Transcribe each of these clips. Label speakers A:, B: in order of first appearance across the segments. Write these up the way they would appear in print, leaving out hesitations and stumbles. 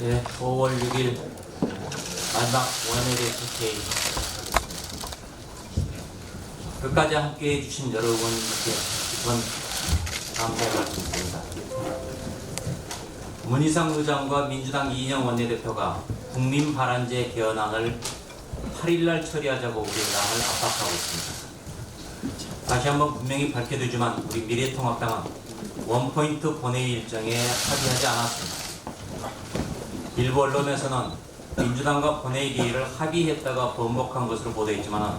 A: 네, 5월 6일 마지막 원내대 국회의 끝까지 함께 해주신 여러분께 깊은 감사의 말씀드립니다. 문희상 의장과 민주당 이인영 원내대표가 국민발안제 개헌안을 8일날 처리하자고 우리 당을 압박하고 있습니다. 다시 한번 분명히 밝혀두지만 우리 미래통합당은 원포인트 본회의 일정에 합의하지 않았습니다. 일부 언론에서는 민주당과 본회의 개의를 합의했다가 번복한 것으로 보도했지만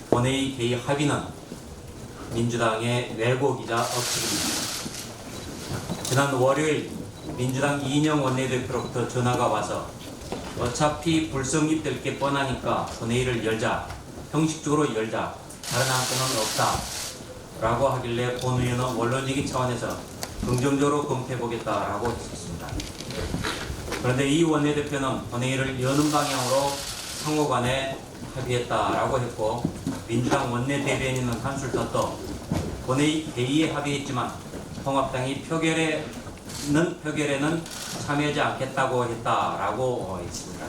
A: 본회의 개의 합의는 민주당의 왜곡이자 억측입니다. 지난 월요일 민주당 이인영 원내대표로부터 전화가 와서 어차피 불성립될 게 뻔하니까 본회의를 열자, 형식적으로 열자, 다른 안건은 없다 라고 하길래 본 의원은 원론적인 차원에서 긍정적으로 검토해보겠다라고 했습니다. 그런데 이 원내대표는 본회의를 여는 방향으로 상호간에 합의했다라고 했고, 민주당 원내대변인은 한술 더 떠 본회의 개의에 합의했지만 통합당이 표결에는 참여하지 않겠다고 했다라고 했습니다.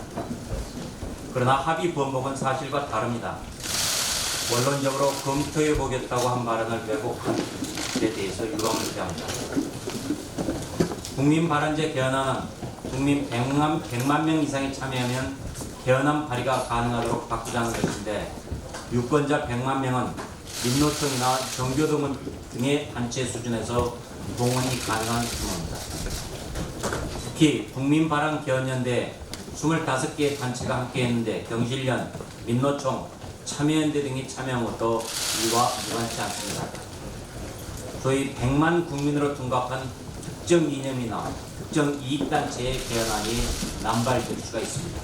A: 그러나 합의 번복은 사실과 다릅니다. 원론적으로 검토해보겠다고 한 발언을 왜곡한 데 대해서 유감을 표합니다. 국민발안제 개헌안은 국민 100만 명 이상이 참여하면 개헌안 발의가 가능하도록 바꾸자는 것인데, 유권자 100만 명은 민노총이나 정교동 등의 단체 수준에서 동원이 가능한 규모입니다. 특히 국민발안개헌연대에 25개의 단체가 함께했는데 경실련, 민노총, 참여연대 등이 참여한 것도 이와 무관치 않습니다. 소위 100만 국민으로 둔갑한 특정 이념이나 특정 이익단체의 개헌안이 남발될 수가 있습니다.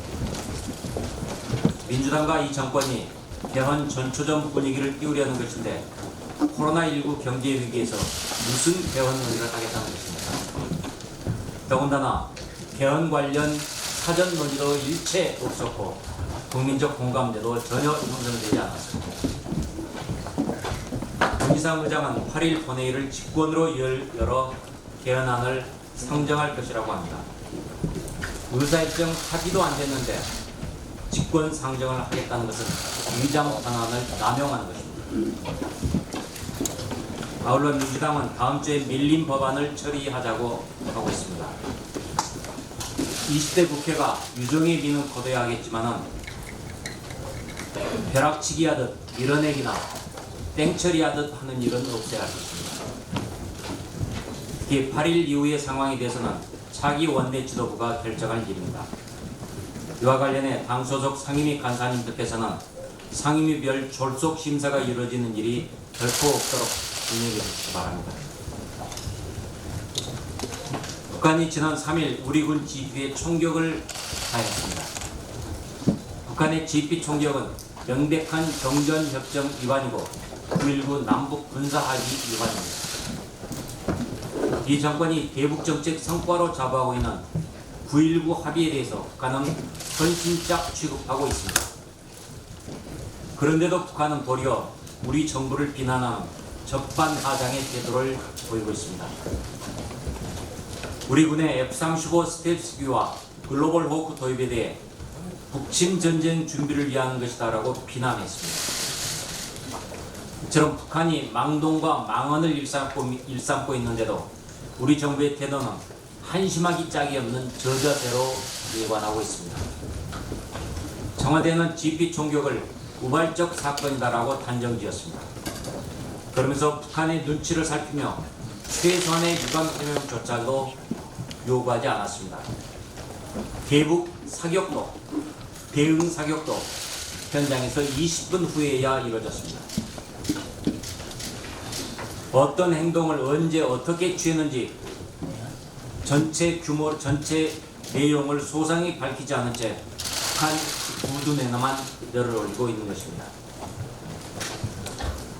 A: 민주당과 이 정권이 개헌 전초전 분위기를 띄우려는 것인데, 코로나19 경제 위기에서 무슨 개헌 논의를 하겠다는 것입니다. 더군다나 개헌 관련 사전 논의도 일체 없었고 국민적 공감대도 전혀 형성되지 않았습니다. 문희상 의장은 8일 본회의를 직권으로 열어 개헌안을 상정할 것이라고 합니다. 의사일정 합의도 안 됐는데 직권 상정을 하겠다는 것은 위장 권한을 남용하는 것입니다. 아울러 민주당은 다음 주에 밀린 법안을 처리하자고 하고 있습니다. 20대 국회가 유정에 미는 거둬야 하겠지만은 벼락치기 하듯 밀어내기나 땡처리 하듯 하는 일은 없어야 하겠습니다. 특히 8일 이후의 상황에 대해서는 차기 원내 지도부가 결정할 일입니다. 이와 관련해 당 소속 상임위 간사님들께서는 상임위별 졸속 심사가 이루어지는 일이 결코 없도록 준비해 주시기 바랍니다. 북한이 지난 3일 우리 군 지휘에 총격을 가했습니다. 북한의 지휘 총격은 명백한 정전협정 위반이고 9.19 남북 군사합의 위반입니다. 이 정권이 대북정책 성과로 자부하고 있는 9.19 합의에 대해서 북한은 헌신짝 취급하고 있습니다. 그런데도 북한은 도리어 우리 정부를 비난하는 적반하장의 태도를 보이고 있습니다. 우리 군의 F-35 스텔스기와 글로벌 호크 도입에 대해 북침 전쟁 준비를 위한 것이다라고 비난했습니다. 이처럼 북한이 망동과 망언을 일삼고 있는데도 우리 정부의 태도는 한심하기 짝이 없는 저자세로 예관하고 있습니다. 청와대는 GP 총격을 우발적 사건이다라고 단정지었습니다. 그러면서 북한의 눈치를 살피며 최소한의 유감 해명조차도 요구하지 않았습니다. 대북 사격도, 대응 사격도 현장에서 20분 후에야 이루어졌습니다. 어떤 행동을 언제 어떻게 취했는지 전체 규모, 전체 내용을 소상히 밝히지 않은 채 북한 구두내나만 열을 올리고 있는 것입니다.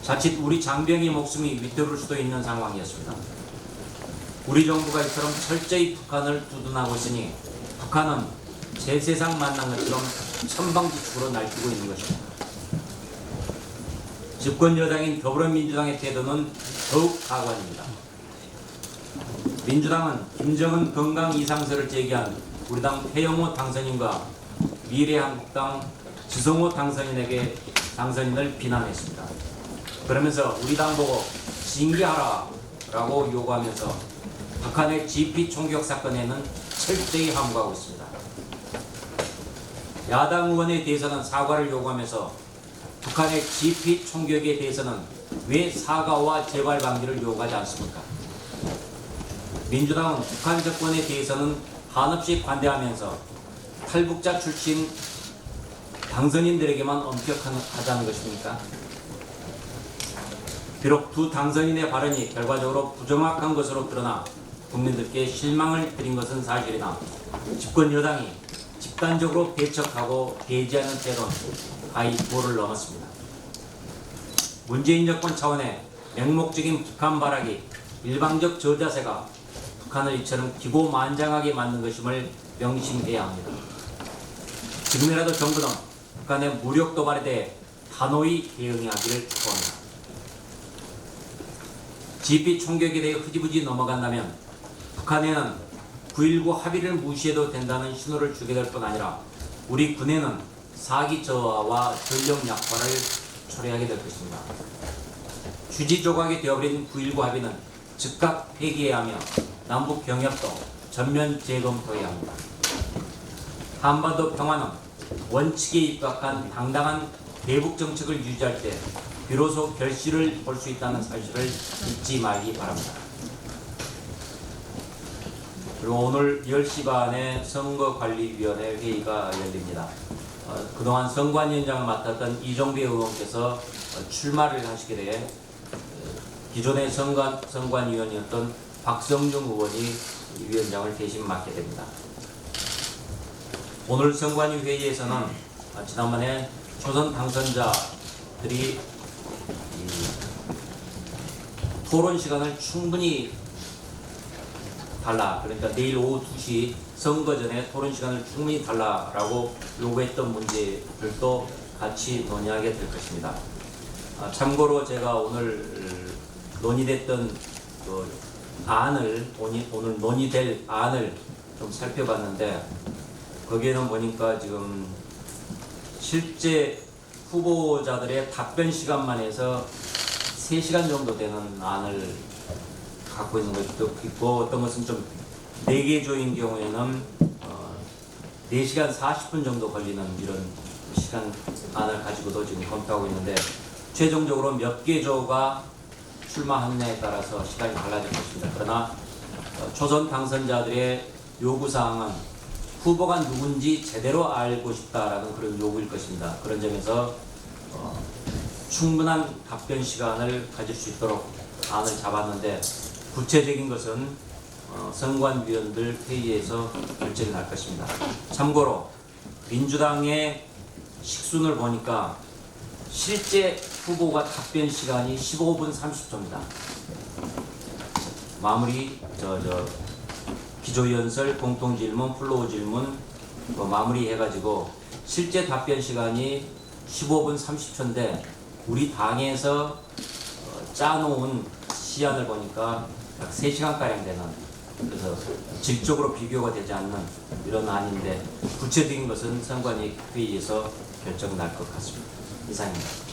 A: 자칫 우리 장병의 목숨이 위태로울 수도 있는 상황이었습니다. 우리 정부가 이처럼 철저히 북한을 두둔하고 있으니 북한은 새 세상 만난 것처럼 천방지축으로 날뛰고 있는 것입니다. 집권 여당인 더불어민주당의 태도는 더욱 가관입니다. 민주당은 김정은 건강 이상설을 제기한 우리 당 태영호 당선인과 미래한국당 지성호 당선인을 비난했습니다. 그러면서 우리 당 보고 징계하라라고 요구하면서 북한의 GP 총격 사건에는 철저히 항거하고 있습니다. 야당 의원에 대해서는 사과를 요구하면서 북한의 GP 총격에 대해서는 왜 사과와 재발 방지를 요구하지 않습니까? 민주당은 북한 정권에 대해서는 한없이 반대하면서 탈북자 출신 당선인들에게만 엄격하자는 것입니까? 비록 두 당선인의 발언이 결과적으로 부정확한 것으로 드러나 국민들께 실망을 드린 것은 사실이나 집권 여당이 집단적으로 배척하고 배제하는 태도는 가히 도를 넘었습니다. 문재인 정권 차원의 맹목적인 북한 발악이 일방적 저자세가 북한을 이처럼 기고만장하게 만든 것임을 명심해야 합니다. 지금이라도 정부는 북한의 무력 도발에 대해 단호히 대응하기를 촉구합니다. GP 총격에 대해 흐지부지 넘어간다면 북한에는 9.19 합의를 무시해도 된다는 신호를 주게 될 뿐 아니라 우리 군에는 사기 저하와 전력 약화를 초래하게 될 것입니다. 휴지 조각이 되어버린 9.19 합의는 즉각 폐기해야 하며 남북 병합도 전면 재검토해야 합니다. 한반도 평화는 원칙에 입각한 당당한 대북 정책을 유지할 때 비로소 결실을 볼 수 있다는 사실을 잊지 말기 바랍니다. 그리고 오늘 10시 반에 선거관리위원회 회의가 열립니다. 그동안 선관위원장을 맡았던 이정배 의원께서 출마를 하시게 돼 기존의 선관위원이었던 박성중 의원이 위원장을 대신 맡게 됩니다. 오늘 선관위 회의에서는 지난번에 초선 당선자들이 토론 시간을 충분히 달라, 그러니까 내일 오후 2시 선거 전에 토론 시간을 충분히 달라라고 요구했던 문제들도 같이 논의하게 될 것입니다. 참고로 제가 오늘 논의됐던 그 안을 오늘 논의될 안을 좀 살펴봤는데 거기에는 보니까 지금 실제 후보자들의 답변 시간만 해서 3시간 정도 되는 안을 갖고 있는 것도 있고, 어떤 것은 좀 4개 조인 경우에는 4시간 40분 정도 걸리는 이런 시간 안을 가지고도 지금 검토하고 있는데, 최종적으로 몇 개 조가 출마하느냐에 따라서 시간이 달라질 것입니다. 그러나 초선 당선자들의 요구사항은 후보가 누군지 제대로 알고 싶다라는 그런 요구일 것입니다. 그런 점에서 충분한 답변 시간을 가질 수 있도록 안을 잡았는데, 구체적인 것은 선관위원들 회의에서 결정이 날 것입니다. 참고로 민주당의 식순을 보니까 실제 후보가 답변 시간이 15분 30초입니다. 마무리 기조연설, 공통질문, 플로우 질문 마무리해가지고 실제 답변 시간이 15분 30초인데 우리 당에서 짜놓은 시안을 보니까 약 3시간가량 되는, 그래서 질적으로 비교가 되지 않는 이런 안인데 구체적인 것은 선관위 회의에서 결정 날 것 같습니다. 이상입니다.